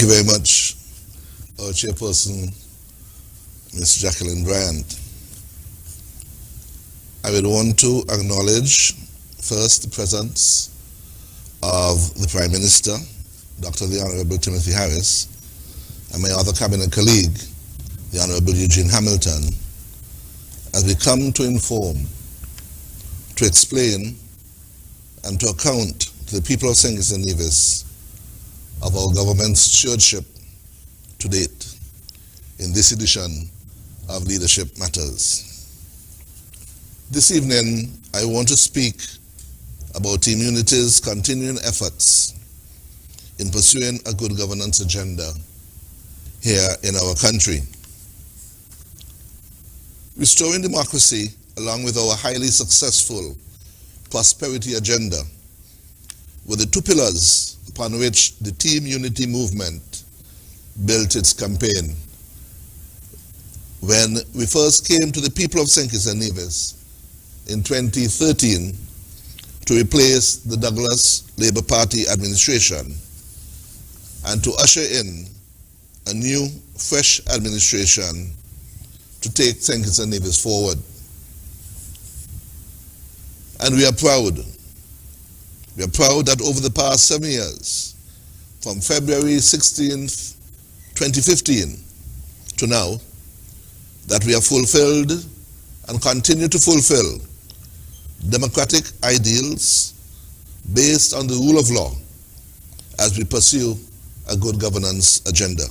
Thank you very much, our chairperson, Ms. Jacqueline Bryant. I would want to acknowledge first the presence of the Prime Minister, Dr. the Honorable Timothy Harris, and my other cabinet colleague, the Honorable Eugene Hamilton, as we come to inform, to explain, and to account to the people of St. Kitts and Nevis of our government's stewardship to date in this edition of Leadership Matters. This evening, I want to speak about Team Unity's continuing efforts in pursuing a good governance agenda here in our country. Restoring democracy, along with our highly successful prosperity agenda, were the two pillars upon which the Team Unity movement built its campaign. When we first came to the people of St. Kitts and Nevis in 2013 to replace the Douglas Labour Party administration and to usher in a new, fresh administration to take St. Kitts and Nevis forward. And we are proud. We are proud that over the past 7 years, from February 16th, 2015 to now, that we have fulfilled and continue to fulfill democratic ideals based on the rule of law as we pursue a good governance agenda.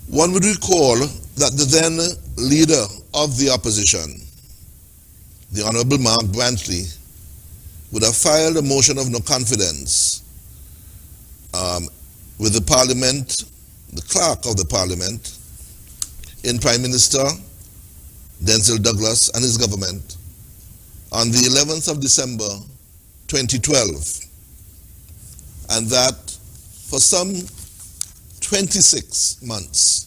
One would recall that the then leader of the opposition, the Honorable Mark Brantley, would have filed a motion of no confidence with the Parliament, the clerk of the Parliament, in Prime Minister Denzil Douglas and his government on the 11th of December 2012, and that for some 26 months,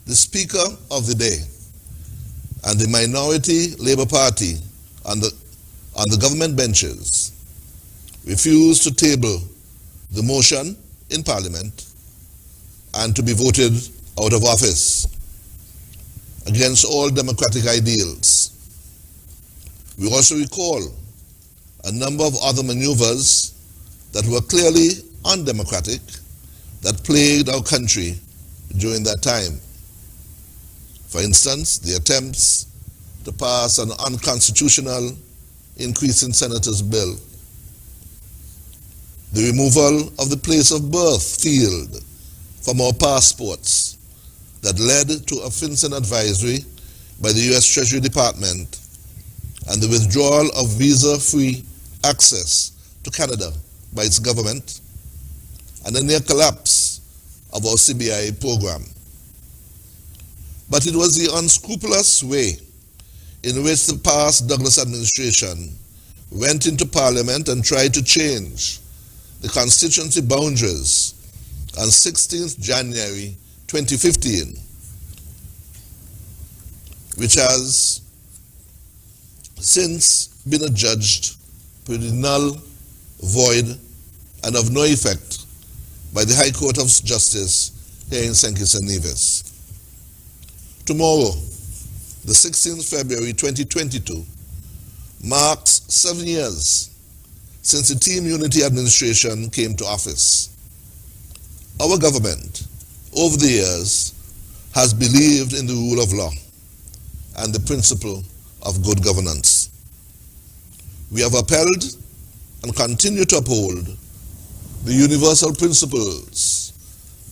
the Speaker of the day and the minority Labour Party on the government benches refused to table the motion in Parliament and to be voted out of office against all democratic ideals. We also recall a number of other maneuvers that were clearly undemocratic that plagued our country during that time. For instance, the attempts to pass an unconstitutional increase in senators' bill, the removal of the place of birth field from our passports that led to a Vincent advisory by the U.S. Treasury Department and the withdrawal of visa-free access to Canada by its government, and the near collapse of our CBI program. But it was the unscrupulous way in which the past Douglas administration went into Parliament and tried to change the constituency boundaries on 16th January 2015, which has since been adjudged pretty null, void, and of no effect by the High Court of Justice here in St. Kitts and Nevis. Tomorrow, the 16th February 2022, marks 7 years since the Team Unity administration came to office. Our government, over the years, has believed in the rule of law and the principle of good governance. We have upheld and continue to uphold the universal principles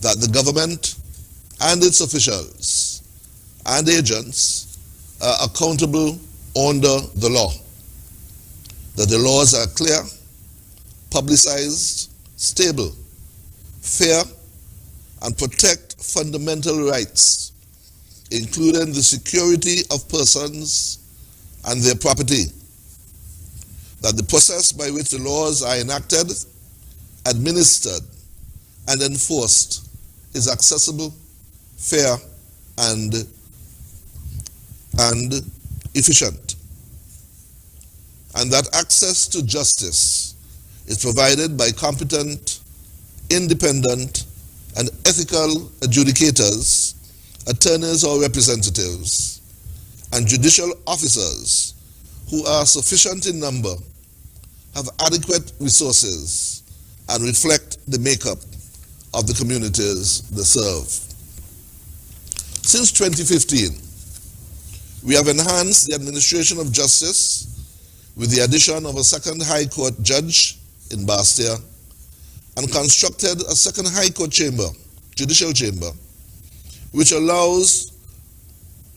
that the government and its officials and agents are accountable under the law, that the laws are clear, publicized, stable, fair, and protect fundamental rights, including the security of persons and their property, that the process by which the laws are enacted, administered, and enforced is accessible, fair, and efficient, and that access to justice is provided by competent independent, and ethical adjudicators, attorneys or representatives, and judicial officers who are sufficient in number, have adequate resources, and reflect the makeup of the communities they serve. Since 2015, we have enhanced the administration of justice with the addition of a second High Court judge in Bastia and constructed a second High Court chamber, judicial chamber, which allows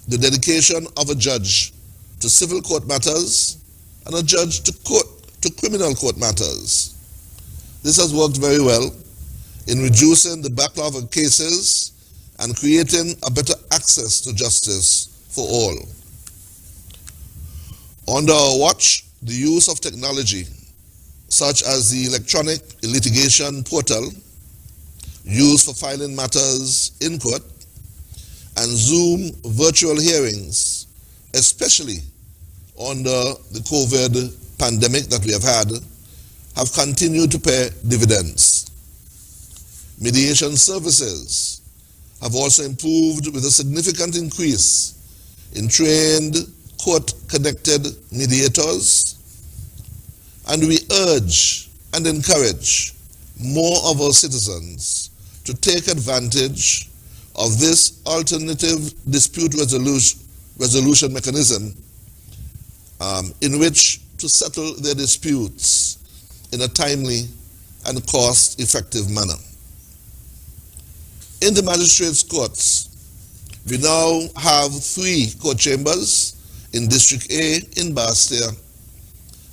the dedication of a judge to civil court matters and a judge to criminal court matters. This has worked very well in reducing the backlog of cases and creating a better access to justice for all. Under our watch, the use of technology, such as the electronic litigation portal used for filing matters in court, and Zoom virtual hearings, especially under the COVID pandemic that we have continued to pay dividends. Mediation services have also improved with a significant increase in trained court-connected mediators, and we urge and encourage more of our citizens to take advantage of this alternative dispute resolution mechanism in which to settle their disputes in a timely and cost-effective manner. In the magistrates' courts, we now have 3 court chambers in District A in Bastia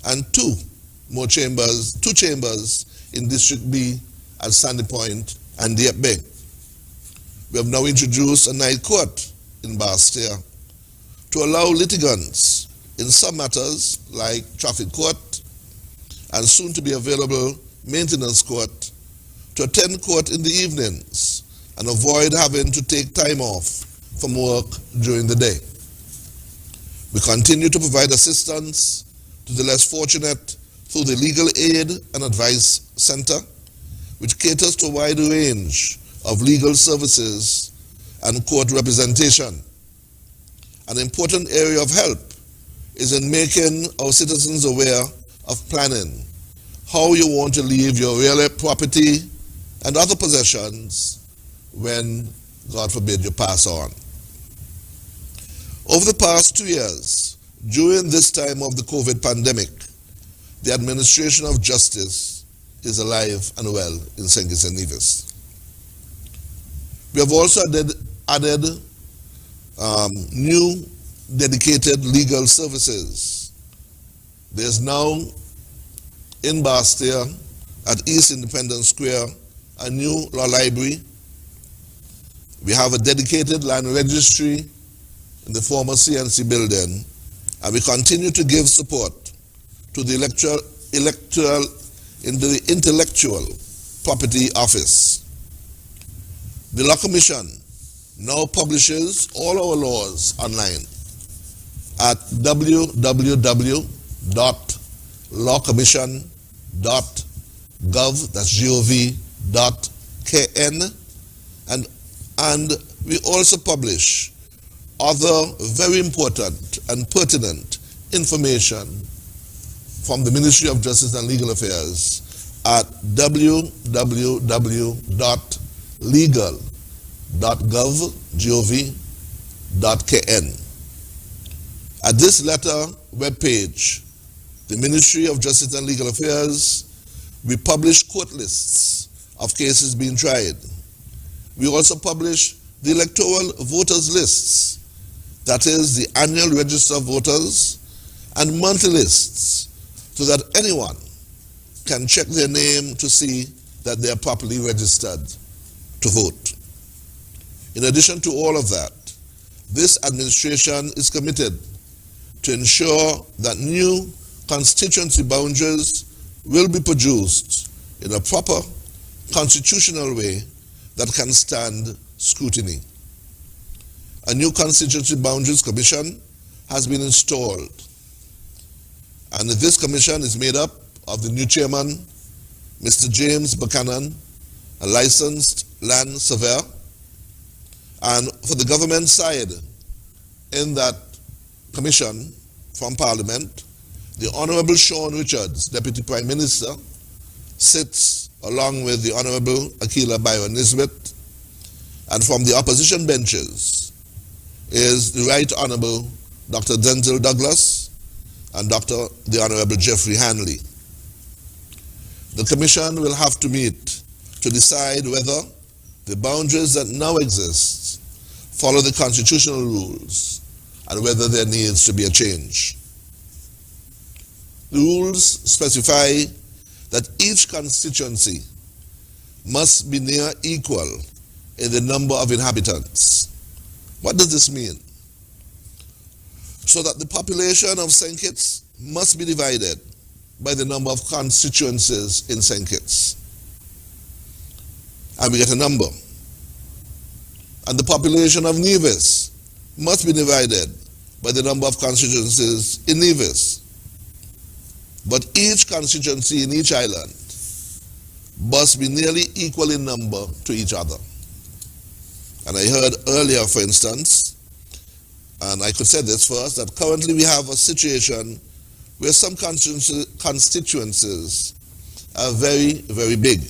and 2 chambers in District B at Sandy Point and Dieppe Bay. We have now introduced a night court in Bastia to allow litigants in some matters like traffic court and soon to be available maintenance court to attend court in the evenings and avoid having to take time off from work during the day. We continue to provide assistance to the less fortunate through the Legal Aid and Advice Center, which caters to a wide range of legal services and court representation. An important area of help is in making our citizens aware of planning, how you want to leave your real property and other possessions when, God forbid, you pass on. Over the past 2 years, during this time of the COVID pandemic, the administration of justice is alive and well in St. Kitts and Nevis. We have also added new dedicated legal services. There's now in Bastia at East Independence Square a new law library. We have a dedicated land registry in the former CNC building, and we continue to give support to the intellectual property office. The Law Commission now publishes all our laws online at www.lawcommission.gov.kn, and we also publish other very important and pertinent information from the Ministry of Justice and Legal Affairs at www.legal.gov.kn. At this letter webpage, the Ministry of Justice and Legal Affairs, we publish court lists of cases being tried. We also publish the electoral voters lists, that is the annual register of voters, and monthly lists, so that anyone can check their name to see that they are properly registered to vote. In addition to all of that, this administration is committed to ensure that new constituency boundaries will be produced in a proper constitutional way that can stand scrutiny. A new Constituency Boundaries Commission has been installed, and this commission is made up of the new chairman, Mr. James Buchanan, a licensed land surveyor, and for the government side in that commission from Parliament, the Honorable Sean Richards, Deputy Prime Minister, sits along with the Honorable Akila Byron Nisbet, and from the opposition benches is the Right Honorable Dr. Denzel Douglas and the Honorable Jeffrey Hanley. The Commission will have to meet to decide whether the boundaries that now exist follow the constitutional rules and whether there needs to be a change. The rules specify that each constituency must be near equal in the number of inhabitants. What does this mean? So that the population of St. Kitts must be divided by the number of constituencies in St. Kitts. And we get a number. And the population of Nevis must be divided by the number of constituencies in Nevis. But each constituency in each island must be nearly equal in number to each other. And I heard earlier, for instance, and I could say this first, that currently we have a situation where some constituencies are very, very big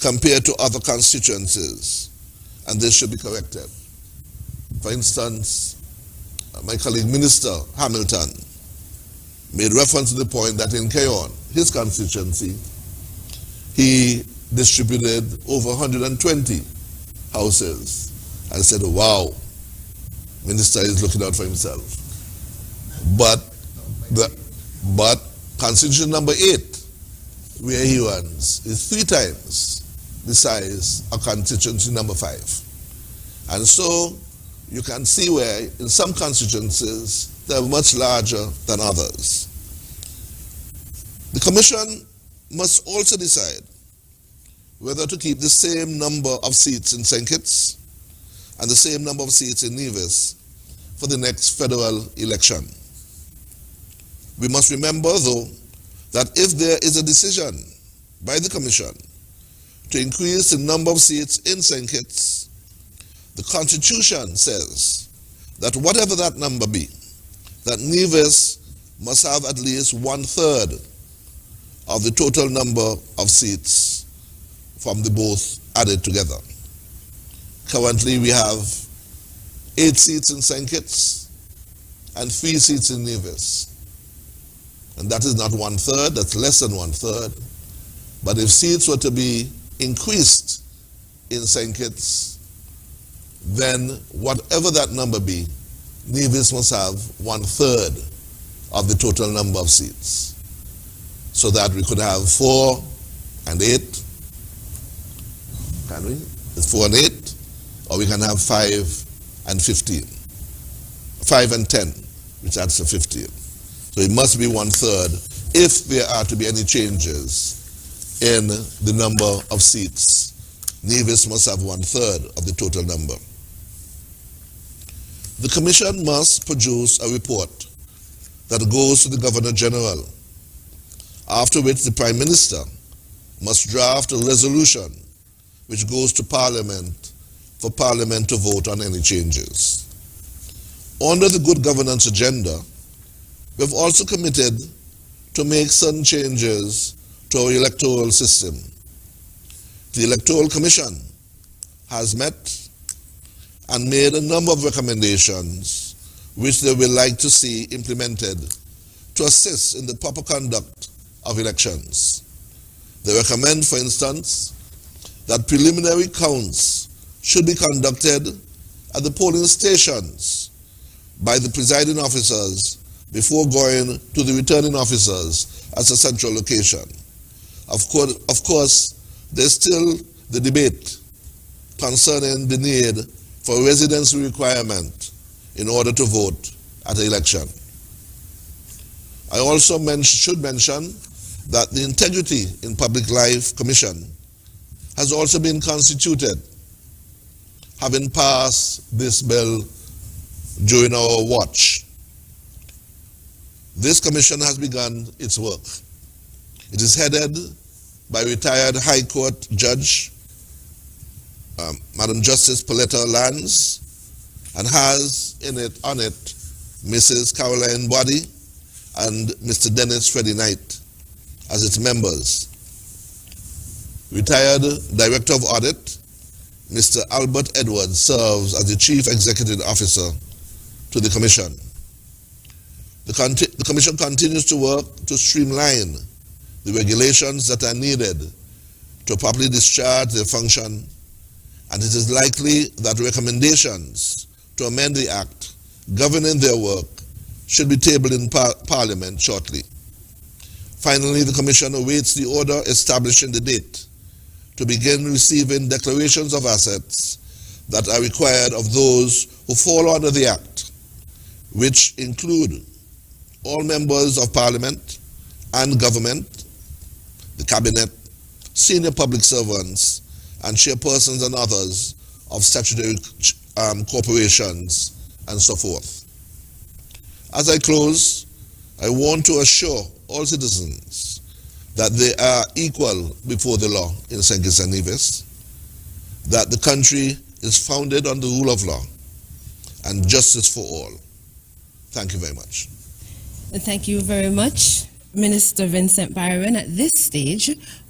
compared to other constituencies, and this should be corrected. For instance, my colleague Minister Hamilton made reference to the point that in Keyon, his constituency, he distributed over 120 houses and said, wow, Minister is looking out for himself. But constitution number 8, where he runs, is 3 times the size of constituency number 5. And so you can see where in some constituencies they're much larger than others. The Commission must also decide whether to keep the same number of seats in St. Kitts and the same number of seats in Nevis for the next federal election. We must remember, though, that if there is a decision by the Commission to increase the number of seats in St. Kitts, the Constitution says that whatever that number be, that Nevis must have at least 1/3 of the total number of seats from the both added together. Currently we have 8 seats in St. Kitts and 3 seats in Nevis. And that is not 1/3, that's less than 1/3. But if seats were to be increased in St. Kitts, then whatever that number be, Nevis must have 1/3 of the total number of seats. So that we could have 4 and 8. Can we? It's 4 and 8. Or we can have 5 and 15. 5 and 10, which adds to 15. So it must be 1/3 if there are to be any changes in the number of seats. Nevis must have 1/3 of the total number. The Commission must produce a report that goes to the Governor General, after which the Prime Minister must draft a resolution which goes to Parliament for Parliament to vote on any changes. Under the Good Governance agenda, we've also committed to make certain changes to our electoral system. The Electoral Commission has met and made a number of recommendations which they will like to see implemented to assist in the proper conduct of elections. They recommend, for instance, that preliminary counts should be conducted at the polling stations by the presiding officers before going to the returning officers as a central location. Of course, there's still the debate concerning the need for residency requirement in order to vote at an election. I also should mention that the Integrity in Public Life Commission has also been constituted, having passed this bill during our watch. This commission has begun its work. It is headed by retired High Court Judge Madam Justice Pauletta Lands, and has on it Mrs. Caroline Body and Mr. Dennis Freddy Knight as its members. Retired Director of Audit, Mr. Albert Edwards, serves as the Chief Executive Officer to the Commission. The Commission continues to work to streamline the regulations that are needed to properly discharge their function, and it is likely that recommendations to amend the Act governing their work should be tabled in Parliament shortly. Finally, the Commission awaits the order establishing the date to begin receiving declarations of assets that are required of those who fall under the Act, which include all members of Parliament and government, the Cabinet, senior public servants, and chairpersons and others of statutory corporations, and so forth. As I close, I want to assure all citizens that they are equal before the law in St. Kitts and Nevis, that the country is founded on the rule of law and justice for all. Thank you very much. Thank you very much, Minister Vincent Byron. At this stage,